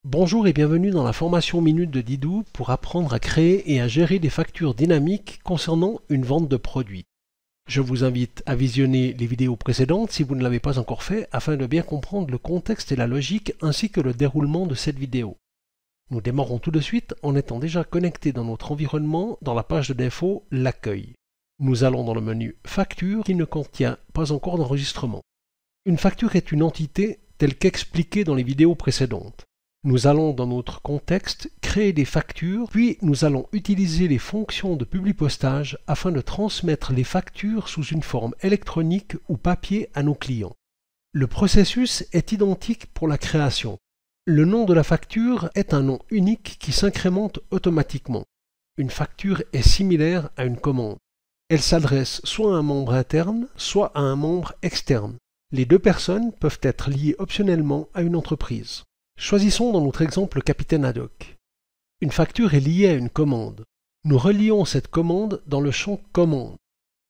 Bonjour et bienvenue dans la formation Minute de Didou pour apprendre à créer et à gérer des factures dynamiques concernant une vente de produits. Je vous invite à visionner les vidéos précédentes si vous ne l'avez pas encore fait afin de bien comprendre le contexte et la logique ainsi que le déroulement de cette vidéo. Nous démarrons tout de suite en étant déjà connectés dans notre environnement dans la page d'info L'accueil. Nous allons dans le menu Facture qui ne contient pas encore d'enregistrement. Une facture est une entité telle qu'expliquée dans les vidéos précédentes. Nous allons dans notre contexte créer des factures, puis nous allons utiliser les fonctions de Publipostage afin de transmettre les factures sous une forme électronique ou papier à nos clients. Le processus est identique pour la création. Le nom de la facture est un nom unique qui s'incrémente automatiquement. Une facture est similaire à une commande. Elle s'adresse soit à un membre interne, soit à un membre externe. Les deux personnes peuvent être liées optionnellement à une entreprise. Choisissons dans notre exemple le capitaine Haddock. Une facture est liée à une commande. Nous relions cette commande dans le champ Commande.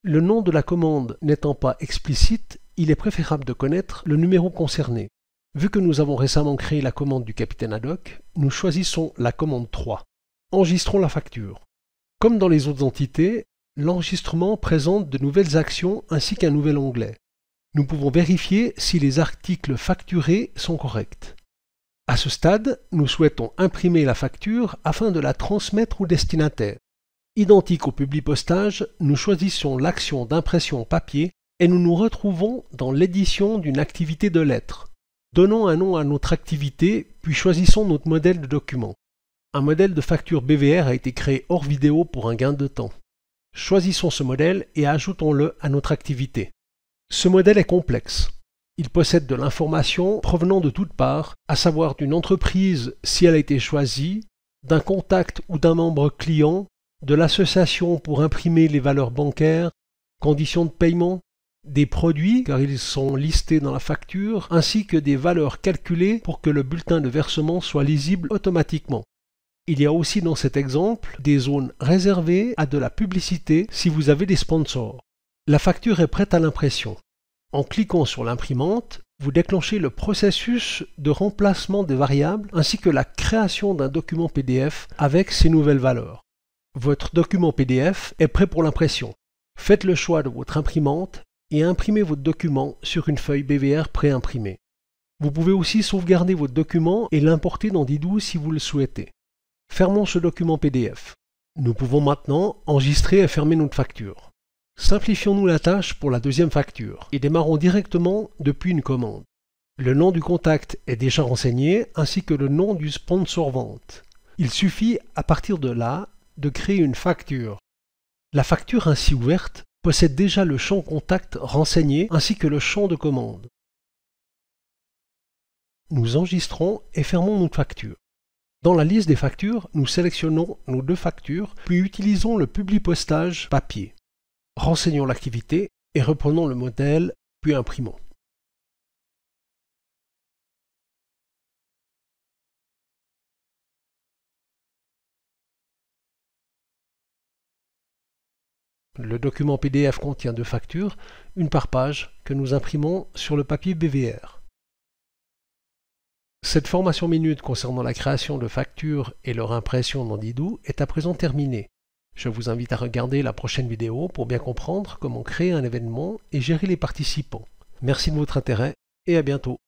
Le nom de la commande n'étant pas explicite, il est préférable de connaître le numéro concerné. Vu que nous avons récemment créé la commande du capitaine Haddock, nous choisissons la commande 3. Enregistrons la facture. Comme dans les autres entités, l'enregistrement présente de nouvelles actions ainsi qu'un nouvel onglet. Nous pouvons vérifier si les articles facturés sont corrects. À ce stade, nous souhaitons imprimer la facture afin de la transmettre au destinataire. Identique au Publipostage, nous choisissons l'action d'impression papier et nous nous retrouvons dans l'édition d'une activité de lettres. Donnons un nom à notre activité, puis choisissons notre modèle de document. Un modèle de facture BVR a été créé hors vidéo pour un gain de temps. Choisissons ce modèle et ajoutons-le à notre activité. Ce modèle est complexe. Il possède de l'information provenant de toutes parts, à savoir d'une entreprise si elle a été choisie, d'un contact ou d'un membre client, de l'association pour imprimer les valeurs bancaires, conditions de paiement, des produits car ils sont listés dans la facture, ainsi que des valeurs calculées pour que le bulletin de versement soit lisible automatiquement. Il y a aussi dans cet exemple des zones réservées à de la publicité si vous avez des sponsors. La facture est prête à l'impression. En cliquant sur l'imprimante, vous déclenchez le processus de remplacement des variables ainsi que la création d'un document PDF avec ces nouvelles valeurs. Votre document PDF est prêt pour l'impression. Faites le choix de votre imprimante et imprimez votre document sur une feuille BVR préimprimée. Vous pouvez aussi sauvegarder votre document et l'importer dans Didou si vous le souhaitez. Fermons ce document PDF. Nous pouvons maintenant enregistrer et fermer notre facture. Simplifions-nous la tâche pour la deuxième facture et démarrons directement depuis une commande. Le nom du contact est déjà renseigné ainsi que le nom du sponsor vente. Il suffit à partir de là de créer une facture. La facture ainsi ouverte possède déjà le champ contact renseigné ainsi que le champ de commande. Nous enregistrons et fermons notre facture. Dans la liste des factures, nous sélectionnons nos deux factures puis utilisons le Publipostage papier. Renseignons l'activité et reprenons le modèle, puis imprimons. Le document PDF contient deux factures, une par page, que nous imprimons sur le papier BVR. Cette formation minute concernant la création de factures et leur impression dans Didou est à présent terminée. Je vous invite à regarder la prochaine vidéo pour bien comprendre comment créer un événement et gérer les participants. Merci de votre intérêt et à bientôt.